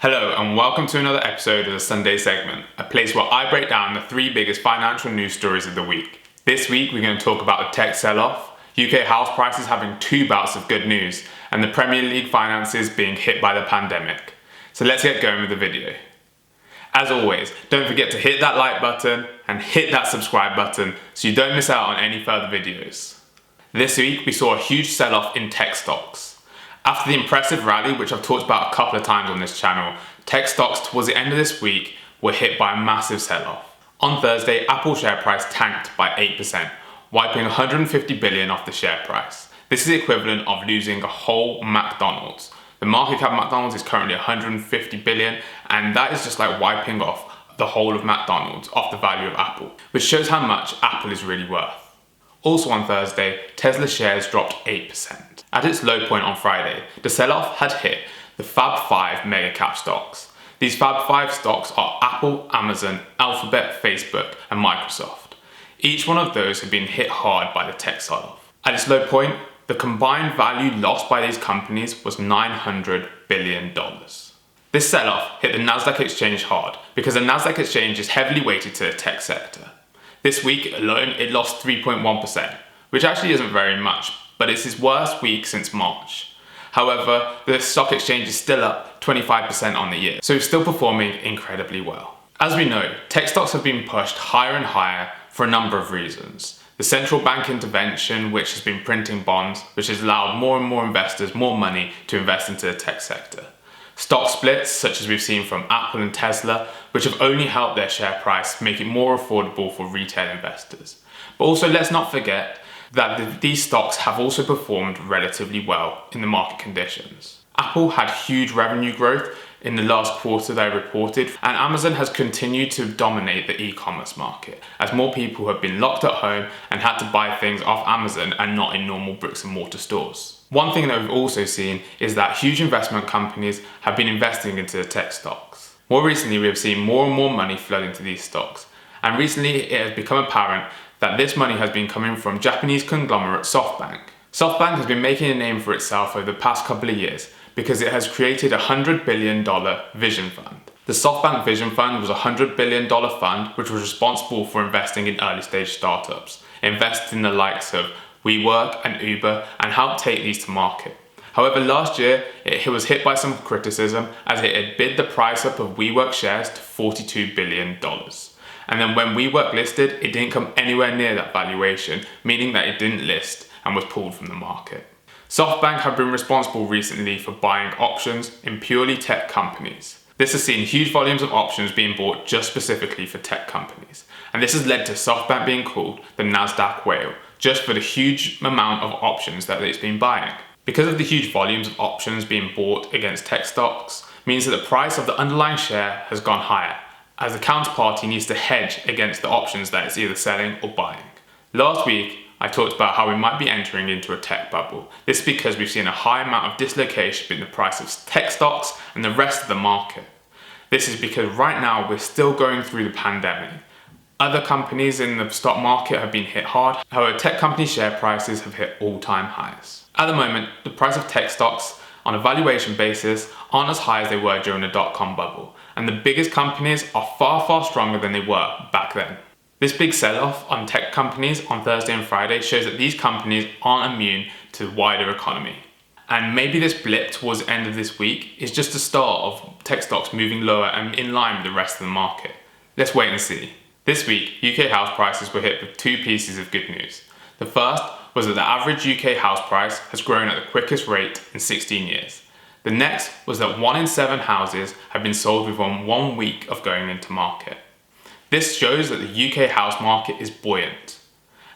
Hello and welcome to another episode of the Sunday Segment, a place where I break down the three biggest financial news stories of the week. This week we're going to talk about the tech sell-off, UK house prices having two bouts of good news, and the Premier League finances being hit by the pandemic. So let's get going with the video. As always, don't forget to hit that like button and hit that subscribe button so you don't miss out on any further videos. This week we saw a huge sell-off in tech stocks. After the impressive rally, which I've talked about a couple of times on this channel, tech stocks towards the end of this week were hit by a massive sell-off. On Thursday, Apple's share price tanked by 8%, wiping 150 billion off the share price. This is the equivalent of losing a whole McDonald's. The market cap of McDonald's is currently 150 billion, and that is just like wiping off the whole of McDonald's off the value of Apple, which shows how much Apple is really worth. Also on Thursday, Tesla shares dropped 8%. At its low point on Friday, the sell-off had hit the Fab 5 mega cap stocks. These Fab 5 stocks are Apple, Amazon, Alphabet, Facebook, and Microsoft. Each one of those had been hit hard by the tech sell-off. At its low point, the combined value lost by these companies was $900 billion. This sell-off hit the Nasdaq exchange hard because the Nasdaq exchange is heavily weighted to the tech sector. This week alone, it lost 3.1%, which actually isn't very much, but it's its worst week since March. However, the stock exchange is still up 25% on the year, so it's still performing incredibly well. As we know, tech stocks have been pushed higher and higher for a number of reasons. The central bank intervention, which has been printing bonds, which has allowed more and more investors more money to invest into the tech sector. Stock splits, such as we've seen from Apple and Tesla, which have only helped their share price make it more affordable for retail investors. But also let's not forget that these stocks have also performed relatively well in the market conditions. Apple had huge revenue growth in the last quarter they reported, and Amazon has continued to dominate the e-commerce market as more people have been locked at home and had to buy things off Amazon and not in normal bricks and mortar stores. One thing that we've also seen is that huge investment companies have been investing into the tech stocks. More recently, we have seen more and more money flow into these stocks, and recently it has become apparent that this money has been coming from Japanese conglomerate SoftBank. SoftBank has been making a name for itself over the past couple of years because it has created a $100 billion Vision Fund. The SoftBank Vision Fund was a $100 billion fund which was responsible for investing in early stage startups, invested in the likes of WeWork and Uber, and helped take these to market. However, last year it was hit by some criticism as it had bid the price up of WeWork shares to $42 billion. And then when WeWork listed, it didn't come anywhere near that valuation, meaning that it didn't list and was pulled from the market. SoftBank have been responsible recently for buying options in purely tech companies. This has seen huge volumes of options being bought just specifically for tech companies. And this has led to SoftBank being called the Nasdaq whale, just for the huge amount of options that it's been buying. Because of the huge volumes of options being bought against tech stocks, means that the price of the underlying share has gone higher, as the counterparty needs to hedge against the options that it's either selling or buying. Last week, I talked about how we might be entering into a tech bubble. This is because we've seen a high amount of dislocation between the price of tech stocks and the rest of the market. This is because right now we're still going through the pandemic. Other companies in the stock market have been hit hard, however tech company share prices have hit all-time highs. At the moment, the price of tech stocks on a valuation basis aren't as high as they were during the dot-com bubble, and the biggest companies are far stronger than they were back then. This big sell-off on tech companies on Thursday and Friday shows that these companies aren't immune to the wider economy. And maybe this blip towards the end of this week is just the start of tech stocks moving lower and in line with the rest of the market. Let's wait and see. This week, UK house prices were hit with two pieces of good news. The first was that the average UK house price has grown at the quickest rate in 16 years. The next was that 1 in 7 houses have been sold within 1 week of going into market. This shows that the UK house market is buoyant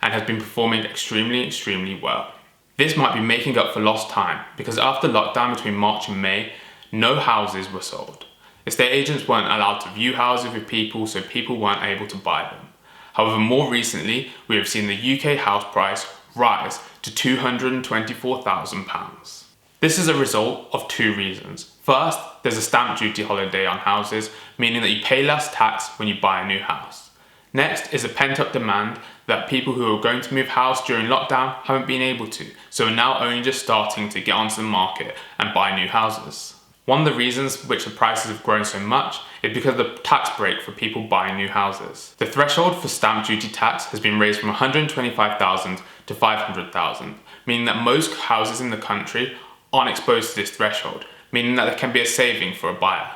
and has been performing extremely well. This might be making up for lost time because after lockdown between March and May, no houses were sold. Estate agents weren't allowed to view houses with people, so people weren't able to buy them. However, more recently, we have seen the UK house price rise to £224,000. This is a result of two reasons. First, there's a stamp duty holiday on houses, meaning that you pay less tax when you buy a new house. Next is a pent-up demand that people who are going to move house during lockdown haven't been able to, so are now only just starting to get onto the market and buy new houses. One of the reasons which the prices have grown so much is because of the tax break for people buying new houses. The threshold for stamp duty tax has been raised from 125,000 to 500,000, meaning that most houses in the country aren't exposed to this threshold, meaning that there can be a saving for a buyer.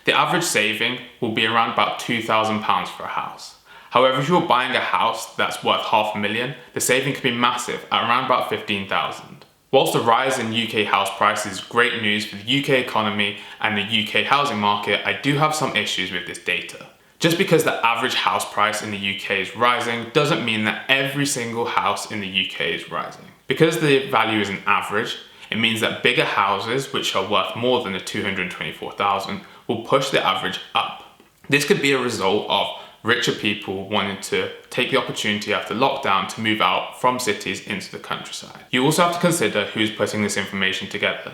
The average saving will be around about £2,000 for a house. However, if you're buying a house that's worth $500,000, the saving could be massive at around about £15,000. Whilst the rise in UK house prices is great news for the UK economy and the UK housing market, I do have some issues with this data. Just because the average house price in the UK is rising doesn't mean that every single house in the UK is rising. Because the value is an average, it means that bigger houses, which are worth more than the 224,000, will push the average up. This could be a result of richer people wanting to take the opportunity after lockdown to move out from cities into the countryside. You also have to consider who's putting this information together.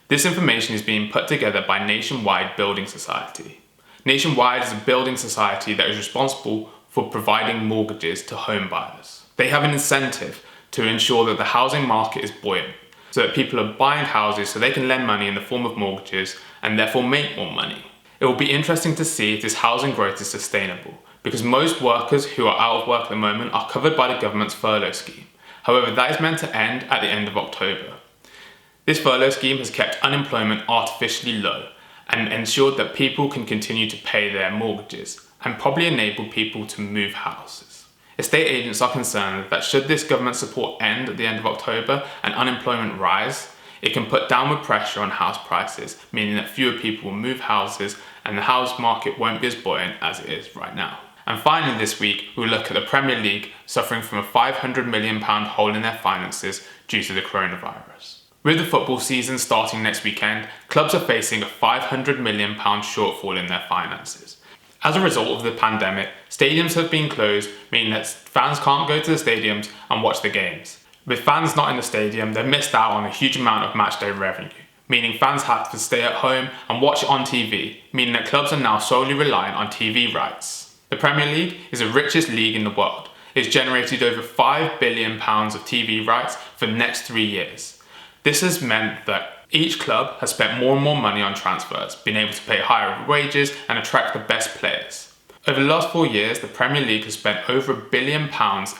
This information is being put together by Nationwide Building Society. Nationwide is a building society that is responsible for providing mortgages to home buyers. They have an incentive to ensure that the housing market is buoyant, so that people are buying houses so they can lend money in the form of mortgages and therefore make more money. It will be interesting to see if this housing growth is sustainable, because most workers who are out of work at the moment are covered by the government's furlough scheme. However, that is meant to end at the end of October. This furlough scheme has kept unemployment artificially low and ensured that people can continue to pay their mortgages and probably enable people to move houses. Estate agents are concerned that should this government support end at the end of October and unemployment rise, it can put downward pressure on house prices, meaning that fewer people will move houses and the house market won't be as buoyant as it is right now. And finally this week, we'll look at the Premier League suffering from a £500 million hole in their finances due to the coronavirus. With the football season starting next weekend, clubs are facing a £500 million shortfall in their finances. As a result of the pandemic, stadiums have been closed, meaning that fans can't go to the stadiums and watch the games. With fans not in the stadium, they've missed out on a huge amount of matchday revenue, meaning fans have to stay at home and watch it on TV, meaning that clubs are now solely reliant on TV rights. The Premier League is the richest league in the world. It's generated over £5 billion of TV rights for the next 3 years. This has meant that each club has spent more and more money on transfers, being able to pay higher wages and attract the best players. Over the last 4 years, the Premier League has spent over £1 billion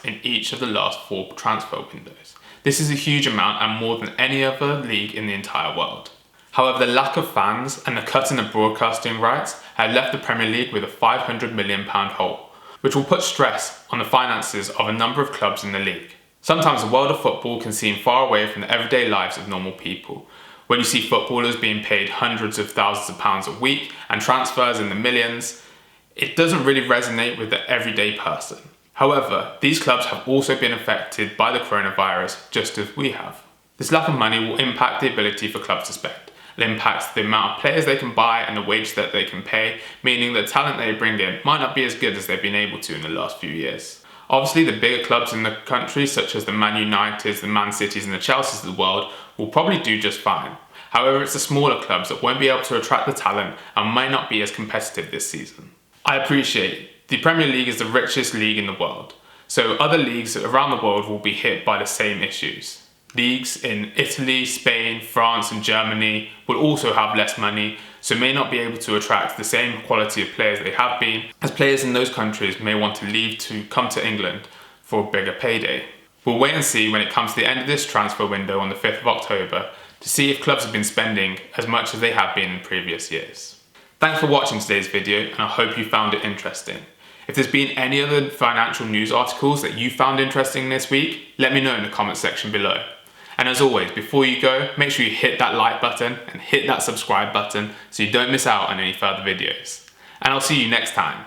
in each of the last 4 transfer windows. This is a huge amount and more than any other league in the entire world. However, the lack of fans and the cut in the broadcasting rights have left the Premier League with a £500 million hole, which will put stress on the finances of a number of clubs in the league. Sometimes the world of football can seem far away from the everyday lives of normal people. When you see footballers being paid hundreds of thousands of pounds a week and transfers in the millions, it doesn't really resonate with the everyday person. However, these clubs have also been affected by the coronavirus just as we have. This lack of money will impact the ability for clubs to spend. It impacts the amount of players they can buy and the wage that they can pay, meaning the talent they bring in might not be as good as they've been able to in the last few years. Obviously, the bigger clubs in the country, such as the Man Uniteds, the Man Cities and the Chelseas of the world, will probably do just fine. However, it's the smaller clubs that won't be able to attract the talent and might not be as competitive this season. I appreciate the Premier League is the richest league in the world, so other leagues around the world will be hit by the same issues. Leagues in Italy, Spain, France and Germany will also have less money, so may not be able to attract the same quality of players they have been, as players in those countries may want to leave to come to England for a bigger payday. We'll wait and see when it comes to the end of this transfer window on the 5th of October to see if clubs have been spending as much as they have been in previous years. Thanks for watching today's video and I hope you found it interesting. If there's been any other financial news articles that you found interesting this week, let me know in the comments section below. And as always, before you go, make sure you hit that like button and hit that subscribe button so you don't miss out on any further videos. And I'll see you next time.